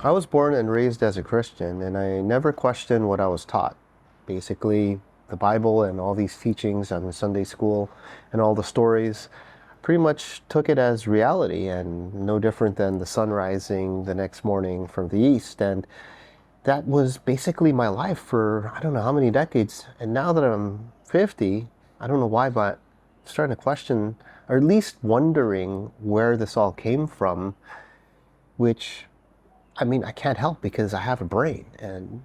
I was born and raised as a Christian, and I never questioned what I was taught. Basically, the Bible and all these teachings on the Sunday school and all the stories pretty much took it as reality and no different than the sun rising the next morning from the east. And that was basically my life for I don't know how many decades. And now that I'm 50, I don't know why, but I'm starting to question, or at least wondering where this all came from, which I mean, I can't help because I have a brain, and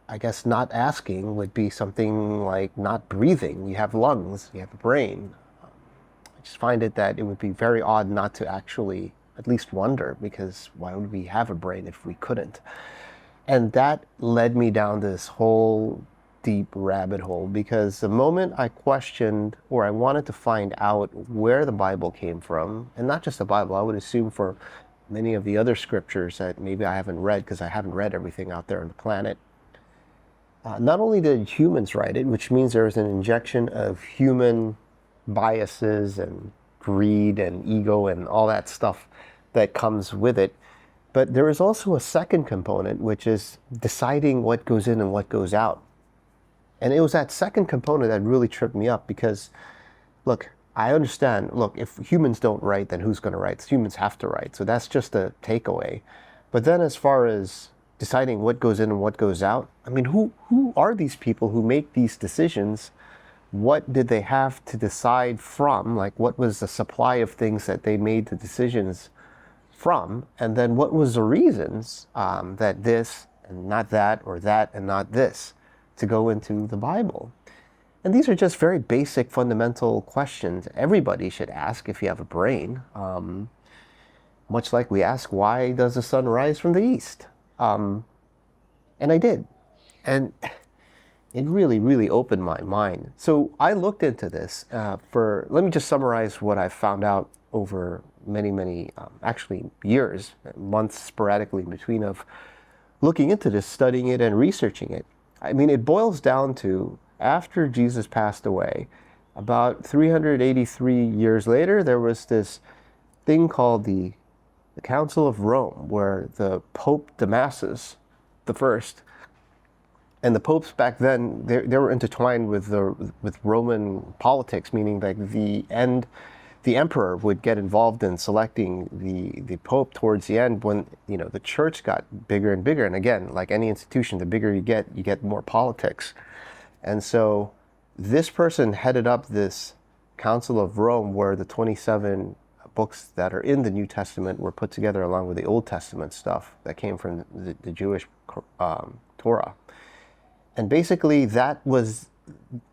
I guess not asking would be something like not breathing. You have lungs, you have a brain. I just find it that it would be very odd not to actually at least wonder, because why would we have a brain if we couldn't? And that led me down this whole deep rabbit hole, because the moment I questioned or I wanted to find out where the Bible came from, and not just the Bible, I would assume for many of the other scriptures that maybe I haven't read because I haven't read everything out there on the planet. Not only did humans write it, which means there's an injection of human biases and greed and ego and all that stuff that comes with it, but there is also a second component, which is deciding what goes in and what goes out. And it was that second component that really tripped me up because, look, I understand, look, if humans don't write, then who's going to write? Humans have to write. So that's just a takeaway. But then as far as deciding what goes in and what goes out, I mean, who are these people who make these decisions? What did they have to decide from? Like, what was the supply of things that they made the decisions from? And then what was the reasons that this and not that, or that and not this, to go into the Bible? And these are just very basic, fundamental questions everybody should ask if you have a brain. Much like we ask, why does the sun rise from the east? And I did. And it really, really opened my mind. So I looked into this let me just summarize what I found out over many, many, actually years, months sporadically in between of looking into this, studying it and researching it. I mean, it boils down to, after Jesus passed away, about 383 years later, there was this thing called the Council of Rome, where the Pope Damasus the first, and the popes back then, they were intertwined with Roman politics, meaning like the emperor would get involved in selecting the pope towards the end, when the church got bigger and bigger. And again, like any institution, the bigger you get more politics. And so this person headed up this Council of Rome, where the 27 books that are in the New Testament were put together along with the Old Testament stuff that came from the Jewish Torah. And basically that was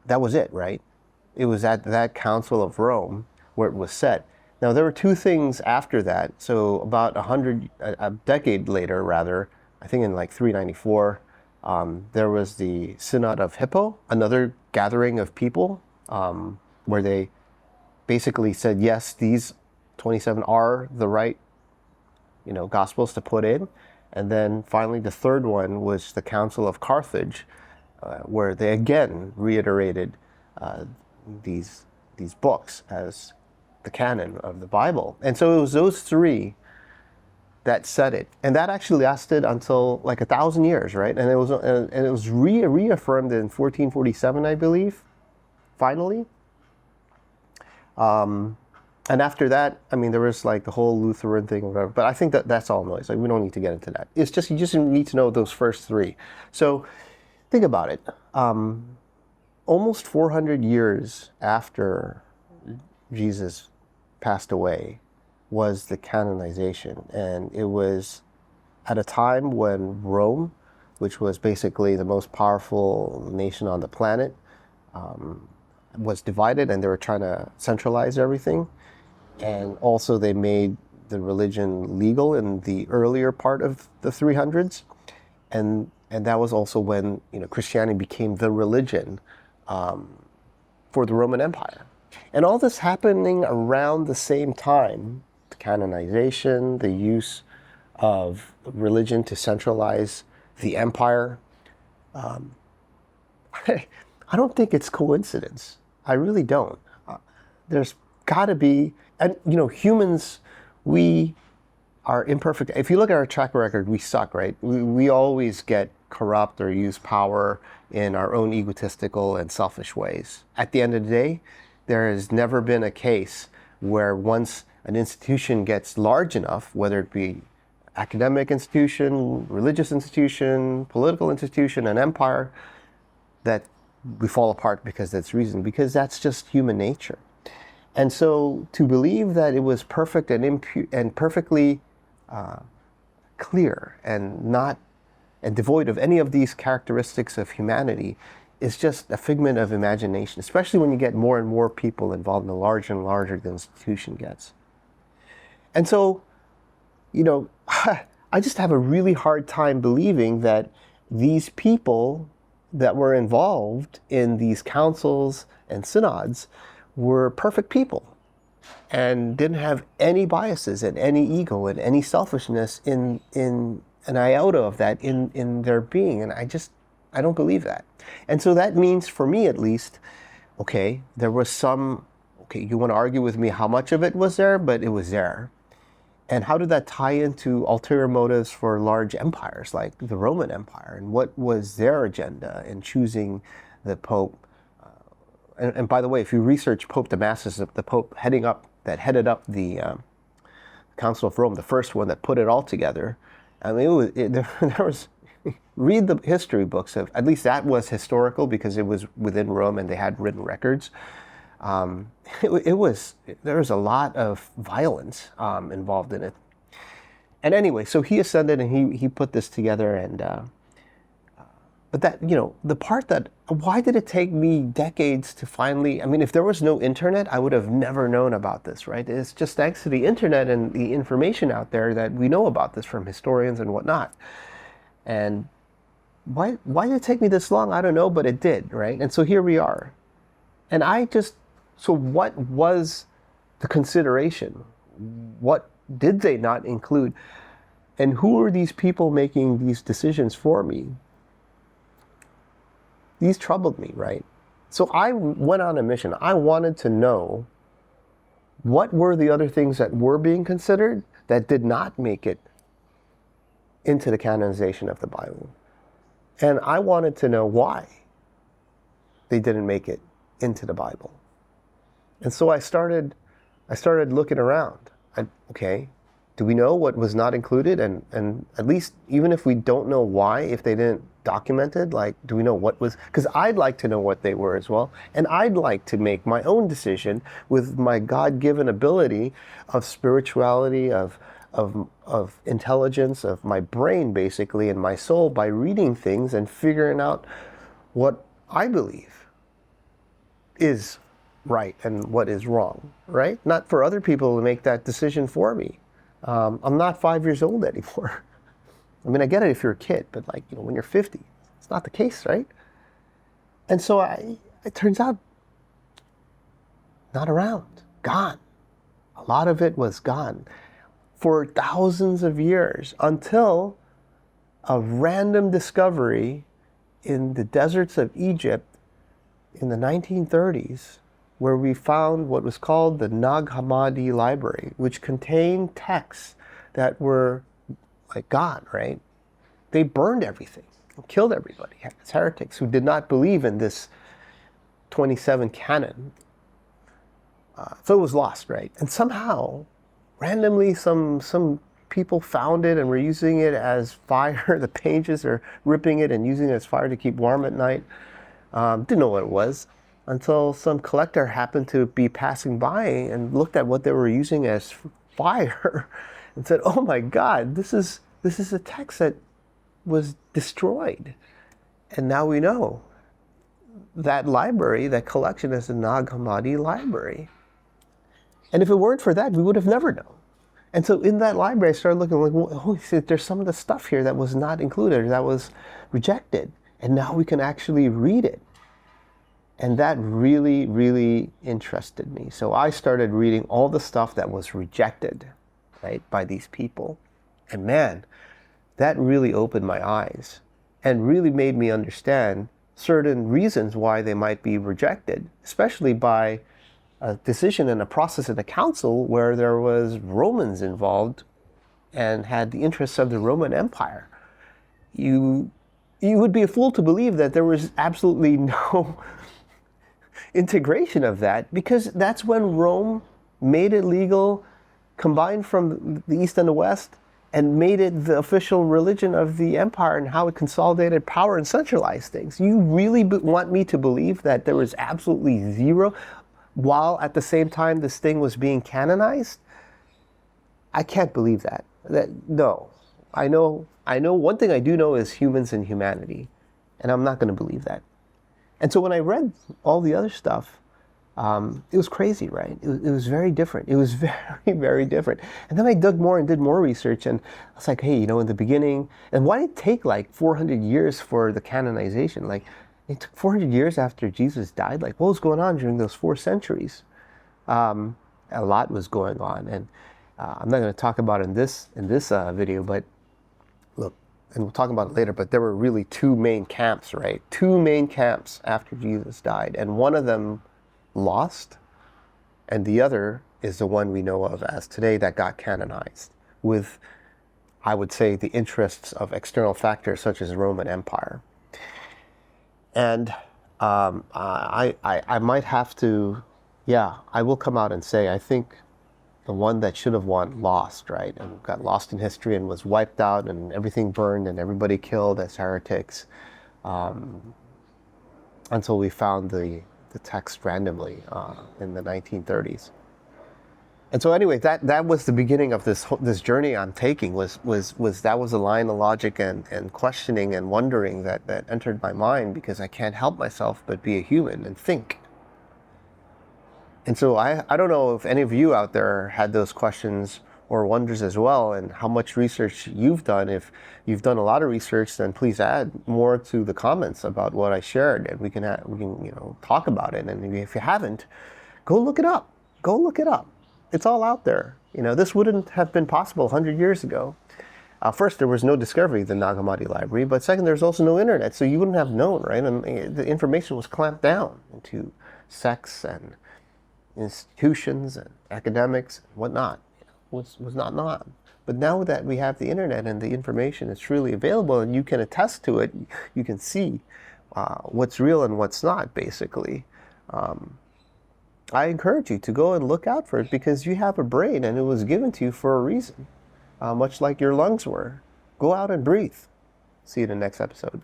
it, right? It was at that Council of Rome where it was set. Now there were two things after that. So about a decade later, rather, I think in like 394, there was the Synod of Hippo, another gathering of people, where they basically said, yes, these 27 are the right, gospels to put in. And then finally, the third one was the Council of Carthage, where they again reiterated these books as the canon of the Bible. And so it was those three that said it, and that actually lasted until like 1,000 years, right? And it was reaffirmed in 1447, I believe, finally. And after that, I mean, there was like the whole Lutheran thing or whatever, but I think that's all noise. Like, we don't need to get into that. It's just, you just need to know those first three. So think about it. Almost 400 years after Jesus passed away was the canonization. And it was at a time when Rome, which was basically the most powerful nation on the planet, was divided, and they were trying to centralize everything. And also they made the religion legal in the earlier part of the 300s. And that was also when Christianity became the religion for the Roman Empire. And all this happening around the same time, the canonization, the use of religion to centralize the empire. I don't think it's coincidence. I really don't. There's got to be, and humans, we our imperfect, if you look at our track record, we suck, right? We always get corrupt or use power in our own egotistical and selfish ways. At the end of the day, there has never been a case where once an institution gets large enough, whether it be academic institution, religious institution, political institution, an empire, that we fall apart because that's reason, because that's just human nature. And so to believe that it was perfect and perfectly clear and devoid of any of these characteristics of humanity is just a figment of imagination, especially when you get more and more people involved, the larger and larger the institution gets. And so, I just have a really hard time believing that these people that were involved in these councils and synods were perfect people and didn't have any biases and any ego and any selfishness in an iota of that in their being. And I don't believe that. And so that means, for me at least, there was some, you want to argue with me how much of it was there, but it was there. And how did that tie into ulterior motives for large empires like the Roman Empire? And what was their agenda in choosing the Pope? And by the way, if you research Pope Damasus, the Pope headed up the Council of Rome, the first one that put it all together, I mean, there was read the history books of, at least that was historical because it was within Rome and they had written records. There was a lot of violence involved in it. And anyway, so he ascended and he put this together, and but that, the part that, why did it take me decades to finally, I mean, if there was no internet, I would have never known about this, right? It's just thanks to the internet and the information out there that we know about this from historians and whatnot. And why did it take me this long? I don't know, but it did, right? And so here we are. And so what was the consideration? What did they not include? And who are these people making these decisions for me? These troubled me, right? So I went on a mission. I wanted to know what were the other things that were being considered that did not make it into the canonization of the Bible. And I wanted to know why they didn't make it into the Bible. And so I started looking around. Do we know what was not included? And at least, even if we don't know why, if they didn't document it, do we know what was? Because I'd like to know what they were as well. And I'd like to make my own decision with my God-given ability of spirituality, of intelligence, of my brain, basically, and my soul, by reading things and figuring out what I believe is right and what is wrong, right? Not for other people to make that decision for me. I'm not 5 years old anymore. I mean, I get it if you're a kid, but when you're 50, it's not the case, right? And so it turns out, not around, gone. A lot of it was gone for thousands of years, until a random discovery in the deserts of Egypt in the 1930s, where we found what was called the Nag Hammadi Library, which contained texts that were gone, right? They burned everything, killed everybody as heretics who did not believe in this 27 canon. So it was lost, right? And somehow, randomly, some people found it and were using it as fire. The pages are ripping it and using it as fire to keep warm at night. Didn't know what it was, until some collector happened to be passing by and looked at what they were using as fire and said, "Oh my God, this is a text that was destroyed." And now we know that library, that collection, is the Nag Hammadi Library. And if it weren't for that, we would have never known. And so in that library, I started looking there's some of the stuff here that was not included, that was rejected. And now we can actually read it. And that really, really interested me. So I started reading all the stuff that was rejected, right, by these people. And man, that really opened my eyes and really made me understand certain reasons why they might be rejected, especially by a decision and a process in the council where there was Romans involved and had the interests of the Roman Empire, you would be a fool to believe that there was absolutely no integration of that, because that's when Rome made it legal, combined from the East and the West, and made it the official religion of the empire, and how it consolidated power and centralized things. You really want me to believe that there was absolutely zero, while at the same time this thing was being canonized? I can't believe that. No. I know one thing I do know is humans and humanity, and I'm not going to believe that. And so when I read all the other stuff, it was crazy, right? It was very different. It was very, very different. And then I dug more and did more research, and I was like, hey, in the beginning, and why did it take like 400 years for the canonization? Like, it took 400 years after Jesus died. Like, what was going on during those 4 centuries? A lot was going on, and I'm not going to talk about it in this video, but look, and we'll talk about it later, but there were really 2 main camps, right? 2 main camps after Jesus died, and one of them lost, and the other is the one we know of as today that got canonized with, I would say, the interests of external factors such as the Roman Empire. And I might have to, I will come out and say, I think the one that should have won lost, right? And got lost in history and was wiped out and everything burned and everybody killed as heretics, until we found the text randomly in the 1930s. And so anyway, that was the beginning of this journey I'm taking, was that was a line of logic and questioning and wondering that entered my mind, because I can't help myself but be a human and think. And so I don't know if any of you out there had those questions or wonders as well, and how much research you've done. If you've done a lot of research, then please add more to the comments about what I shared, and we can talk about it. And if you haven't, go look it up. Go look it up. It's all out there. This wouldn't have been possible 100 years ago. First, there was no discovery of the Nag Hammadi library, but second, there's also no internet, so you wouldn't have known, right? And the information was clamped down into sects and institutions and academics and whatnot. Was not known. But now that we have the internet and the information is truly available, and you can attest to it, you can see what's real and what's not, basically. I encourage you to go and look out for it, because you have a brain and it was given to you for a reason, much like your lungs were. Go out and breathe. See you in the next episode.